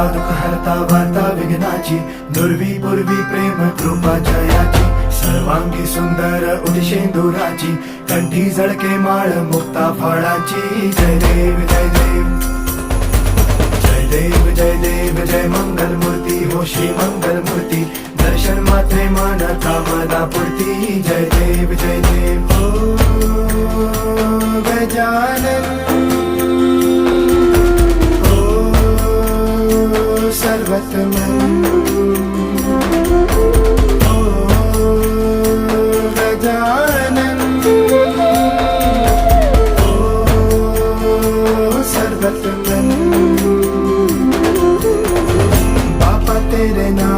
हरता दुःख हरता वार्ता विघ्नाची, दुर्वी पूर्वी प्रेम कृपा जयाची, सर्वांगी सुंदर उदिशेंदुराची, कंठी झळके माळ मुक्ता फळाची. जय देव जय देव जय देव जय देव जय मंगल मूर्ती हो श्री मंगल मूर्ती, दर्शन मात्रे मन कामना पूर्ती. जय देव जय देव ओ गजानन ओ सर्वतमन ओ गजानन ओ सर्वतमन. तेरे नाम